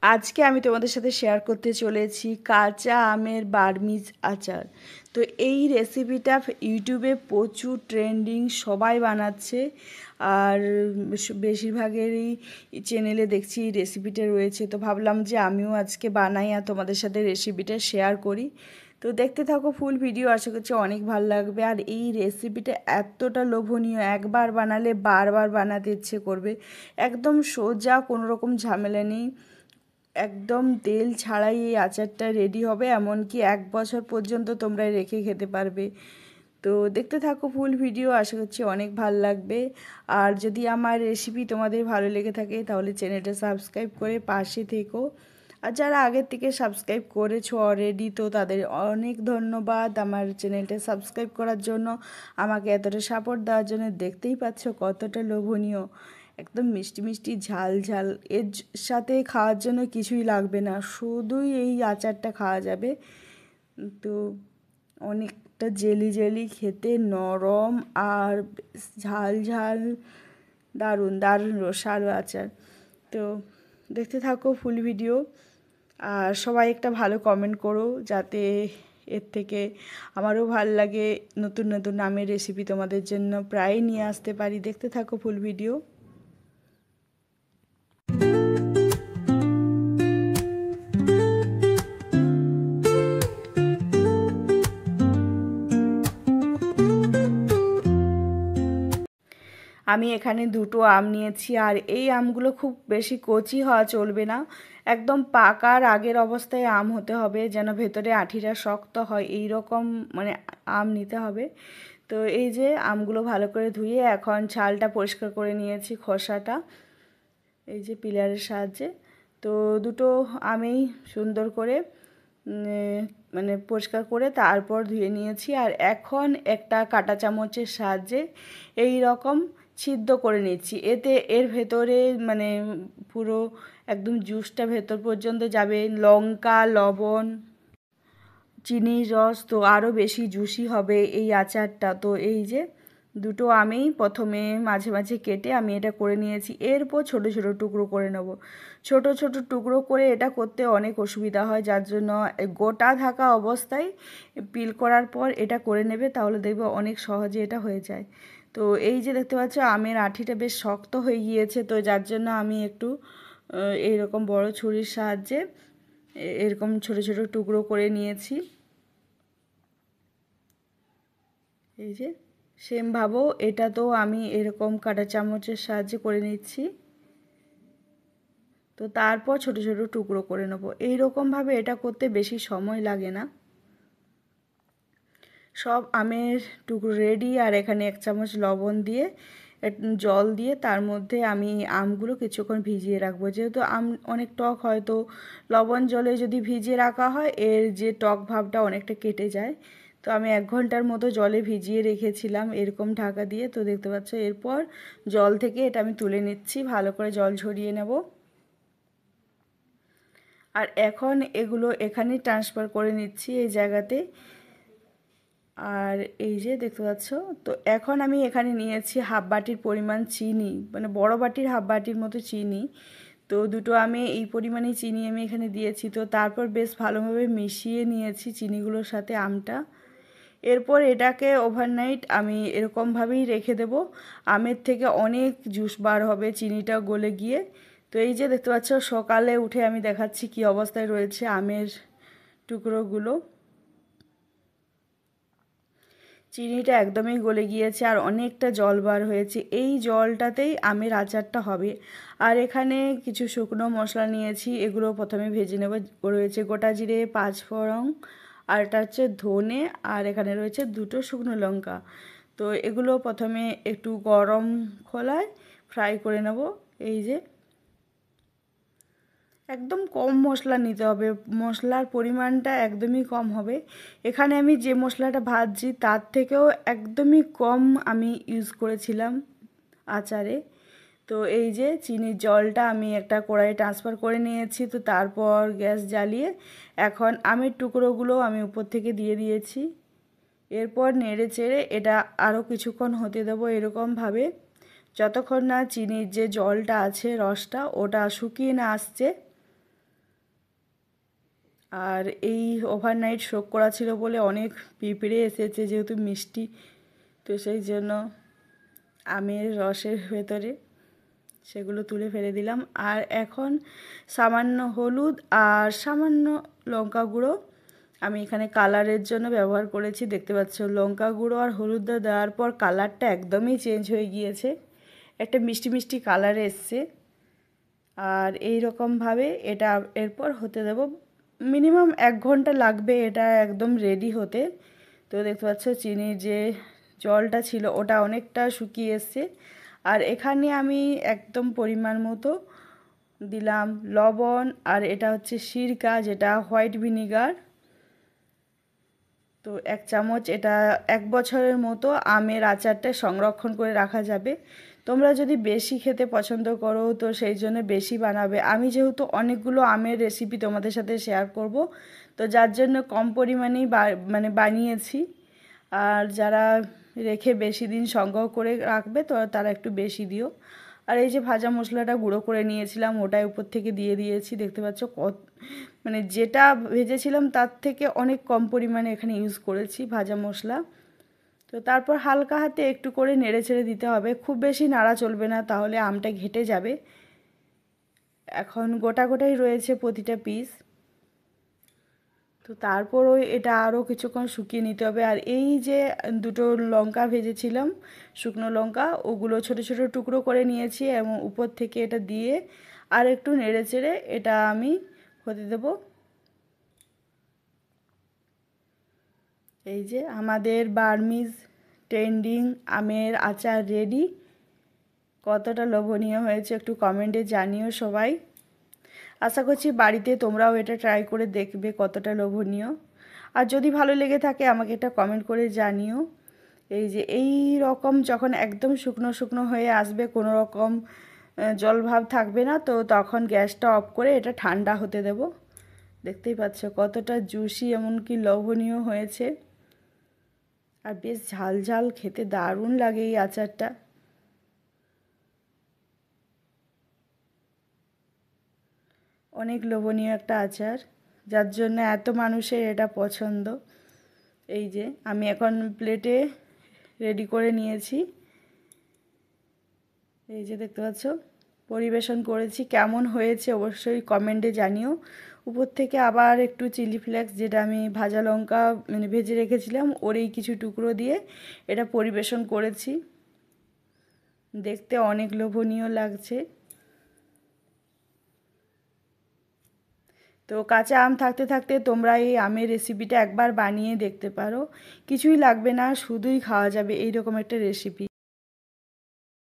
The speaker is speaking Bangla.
আজকে আমি তোমাদের সাথে শেয়ার করতে চলেছি কাঁচা আমের বার্মিজ আচার। তো এই রেসিপিটা ইউটিউবে প্রচুর ট্রেন্ডিং, সবাই বানাচ্ছে। আর বেশিরভাগেরই চ্যানেলে দেখছি এই রেসিপিটা রয়েছে, তো ভাবলাম যে আমিও আজকে বানাই আর তোমাদের সাথে রেসিপিটা শেয়ার করি। তো দেখতে থাকো ফুল ভিডিও, আশা করছি অনেক ভালো লাগবে। আর এই রেসিপিটা এতটা লোভনীয়, একবার বানালে বারবার বানাতে ইচ্ছে করবে। একদম সোজা, কোনো রকম ঝামেলা নেই, একদম তেল ছাড়াই এই আচারটা রেডি হবে। এমনকি 1 বছর পর্যন্ত তোমরা রেখে খেতে পারবে। তো দেখতে থাকো ফুল ভিডিও, আশা করছি অনেক ভালো লাগবে। আর যদি আমার রেসিপি তোমাদের ভালো লেগে থাকে তাহলে চ্যানেলটা সাবস্ক্রাইব করে পাশে থেকো। আর যারা আগের থেকে সাবস্ক্রাইব করেছো অলরেডি, তো তাদের অনেক ধন্যবাদ আমার চ্যানেলটা সাবস্ক্রাইব করার জন্য, আমাকে এতটা সাপোর্ট দেওয়ার জন্য। দেখতেই পাচ্ছ কতটা লোভনীয়, একদম মিষ্টি মিষ্টি ঝাল ঝাল। এর সাথে খাওয়ার জন্য কিছুই লাগবে না, শুধুই এই আচারটা খাওয়া যাবে। তো অনেকটা জেলি জেলি, খেতে নরম আর ঝাল ঝাল, দারুণ দারুণ রসালো আচার। তো দেখতে থাকো ফুল ভিডিও। আর সবাই একটা ভালো কমেন্ট করো, যাতে এর থেকে আমারও ভাল লাগে নতুন নতুন নামের রেসিপি তোমাদের জন্য প্রায় নিয়ে আসতে পারি। দেখতে থাকো ফুল ভিডিও। আমি এখানে 2টো আম নিয়েছি, আর এই আমগুলো খুব বেশি কচি হওয়া চলবে না, একদম পাকার আগের অবস্থায় আম হতে হবে, যেন ভেতরে আঠিটা শক্ত হয় এই রকম মানে আম নিতে হবে। তো এই যে আমগুলো ভালো করে ধুয়ে এখন ছালটা পরিষ্কার করে নিয়েছি, খোসাটা এই যে পিলারের সাহায্যে। তো 2টো আমেই সুন্দর করে মানে পরিষ্কার করে তারপর ধুয়ে নিয়েছি। আর এখন একটা কাঁটা চামচের সাহায্যে এই রকম ছিদ্র করে নিচ্ছি, এতে এর ভেতরে মানে পুরো একদম জুসটা ভেতর পর্যন্ত যাবে। লঙ্কা, লবণ, চিনির রস, তো আরও বেশি জুসি হবে এই আচারটা। তো এই যে 2টো আমি প্রথমে মাঝে মাঝে কেটে আমি এটা করে নিয়েছি, এরপর ছোট ছোট টুকরো করে নেব। ছোট ছোট টুকরো করে এটা করতে অনেক অসুবিধা হয়, যার জন্য গোটা থাকা অবস্থায় পিল করার পর এটা করে নেবে, তাহলে দেখবে অনেক সহজে এটা হয়ে যায়। তো এই যে দেখতে পাচ্ছ আমের আঁটিটা বেশ শক্ত হয়ে গিয়েছে, তো যার জন্য আমি একটু এইরকম বড় ছুরির সাহায্যে এরকম ছোট ছোট টুকরো করে নিয়েছি। এই যে সেম ভাবো, এটা তো আমি এরকম কাঁটা চামচের সাহায্যে করে নিচ্ছি। তো তারপর ছোট ছোট টুকরো করে নেব। এইরকমভাবে এটা করতে বেশি সময় লাগে না। সব আমের টুকরো রেডি। আর এখানে 1 চামচ লবণ দিয়ে জল দিয়ে তার মধ্যে আমি আমগুলো কিছুক্ষণ ভিজিয়ে রাখবো, যেহেতু আম অনেক টক হয়, তো লবণ জলে যদি ভিজিয়ে রাখা হয় এর যে টক ভাবটা অনেকটা কেটে যায়। তো আমি 1 ঘন্টার মতো জলে ভিজিয়ে রেখেছিলাম এরকম ঢাকা দিয়ে। তো দেখতে পাচ্ছ এরপর জল থেকে এটা আমি তুলে নিচ্ছি, ভালো করে জল ঝরিয়ে নেব। আর এখন এগুলো এখানেই ট্রান্সফার করে নিচ্ছি এই জায়গাতে। আর এই যে দেখতে পাচ্ছ, তো এখন আমি এখানে নিয়েছি হাফ বাটির পরিমাণ চিনি, মানে বড় বাটির হাফ বাটির মতো চিনি। তো 2টো আমি এই পরিমাণেই চিনি আমি এখানে দিয়েছি। তো তারপর বেশ ভালোভাবে মিশিয়ে নিয়েছি চিনিগুলোর সাথে আমটা। এরপর এটাকে ওভারনাইট আমি এরকমভাবেই রেখে দেব, আমের থেকে অনেক জুস বার হবে চিনিটা গলে গিয়ে। তো এই যে দেখতে পাচ্ছ সকালে উঠে আমি দেখাচ্ছি কি অবস্থায় রয়েছে আমের টুকরোগুলো। চিনিটা একদমই গলে গিয়েছে আর অনেকটা জল বার হয়েছে, এই জলটাতেই আমের আচারটা হবে। আর এখানে কিছু শুকনো মশলা নিয়েছি, এগুলো প্রথমে ভেজে নেব। রয়েছে গোটা জিরে, 5 ফোড়ন, আর এটা হচ্ছে ধনে, আর এখানে রয়েছে 2টো শুকনো লঙ্কা। তো এগুলো প্রথমে একটু গরম খোলায় ফ্রাই করে নেব। এই যে একদম কম মশলা নিতে হবে, মশলার পরিমাণটা একদমই কম হবে। এখানে আমি যে মশলাটা ভাজছি তার থেকেও একদমই কম আমি ইউজ করেছিলাম আচারে। তো এই যে চিনির জলটা আমি একটা কড়াইয়ে ট্রান্সফার করে নিয়েছি। তো তারপর গ্যাস জ্বালিয়ে এখন আমের টুকরোগুলো আমি উপর থেকে দিয়ে দিয়েছি। এরপর নেড়ে চেড়ে এটা আরও কিছুক্ষণ হতে দেবো এরকমভাবে, যতক্ষণ না চিনির যে জলটা আছে রসটা ওটা শুকিয়ে না আসছে। আর এই ওভারনাইট সোক করা ছিল বলে অনেক পিঁপড়ে এসেছে, যেহেতু মিষ্টি, তো সেই জন্য আমের রসের ভেতরে সেগুলো তুলে ফেলে দিলাম। আর এখন সামান্য হলুদ আর সামান্য লঙ্কা গুঁড়ো আমি এখানে কালারের জন্য ব্যবহার করেছি। দেখতে পাচ্ছ লঙ্কা গুঁড়ো আর হলুদটা দেওয়ার পর কালারটা একদমই চেঞ্জ হয়ে গিয়েছে, একটা মিষ্টি মিষ্টি কালার এসছে। আর এই রকমভাবে এটা এরপর হতে দেব, মিনিমাম 1 ঘন্টা লাগবে এটা একদম রেডি হতে। তো দেখতে পাচ্ছ চিনির যে জলটা ছিল ওটা অনেকটা শুকিয়ে এসছে। আর এখানে আমি একদম পরিমাণ মতো দিলাম লবণ, আর এটা হচ্ছে সিরকা, যেটা হোয়াইট ভিনিগার। তো 1 চামচ, এটা 1 বছরের মতো আমের আচারটা সংরক্ষণ করে রাখা যাবে। তোমরা যদি বেশি খেতে পছন্দ করো তো সেই জন্য বেশি বানাবে। আমি যেহেতু অনেকগুলো আমের রেসিপি তোমাদের সাথে শেয়ার করব, তো যার জন্য কম পরিমাণেই মানে বানিয়েছি। আর যারা রেখে বেশি দিন সংগ্রহ করে রাখবে তো তারা একটু বেশি দিও। আর এই যে ভাজা মশলাটা গুঁড়ো করে নিয়েছিলাম ওটাই উপর থেকে দিয়ে দিয়েছি। দেখতে পাচ্ছ মানে যেটা ভেজেছিলাম তার থেকে অনেক কম পরিমাণে এখানে ইউজ করেছি ভাজা মশলা। তো তারপর হালকা হাতে একটু করে নেড়ে ছেড়ে দিতে হবে, খুব বেশি নাড়া চলবে না, তাহলে আমটা ঘেটে যাবে। এখন গোটা গোটাই রয়েছে প্রতিটা পিস। তো তারপরও এটা আরও কিছুক্ষণ শুকিয়ে নিতে হবে। আর এই যে 2টো লঙ্কা ভেজেছিলাম, শুকনো লঙ্কা, ওগুলো ছোট ছোট টুকরো করে নিয়েছি এবং উপর থেকে এটা দিয়ে আর একটু নেড়ে চেড়ে এটা আমি হতে দেব। এই যে আমাদের বার্মিজ ট্রেন্ডিং আমের আচার রেডি। কতটা লোভনীয় হয়েছে একটু কমেন্টে জানিও সবাই। আশা করছি বাড়িতে তোমরাও এটা ট্রাই করে দেখবে কতটা লোভনীয়। আর যদি ভালো লেগে থাকে আমাকে এটা কমেন্ট করে জানিও। এই যে এই রকম যখন একদম শুকনো শুকনো হয়ে আসবে, কোনো রকম জলভাব থাকবে না, তো তখন গ্যাসটা অফ করে এটা ঠান্ডা হতে দেব। দেখতেই পাচ্ছ কতটা জুসি এমনকি লোভনীয় হয়েছে। আর বেশ ঝাল ঝাল, খেতে দারুণ লাগে এই আচারটা। অনেক লোভনীয় একটা আচার, যার জন্য এত মানুষের এটা পছন্দ। এই যে আমি এখন প্লেটে রেডি করে নিয়েছি। এই যে দেখতে পাচ্ছ পরিবেশন করেছি, কেমন হয়েছে অবশ্যই কমেন্টে জানিও। উপর থেকে আবার একটু চিলি ফ্লেক্স, যেটা আমি ভাজা লঙ্কা মানে ভেজে রেখেছিলাম, ওরই কিছু টুকরো দিয়ে এটা পরিবেশন করেছি। দেখতে অনেক লোভনীয় লাগছে। তো কাঁচা আম থাকতে থাকতে তোমরা এই আমের রেসিপিটা একবার বানিয়ে দেখতে পারো, কিছুই লাগবে না, শুধুই খাওয়া যাবে এইরকম একটা রেসিপি।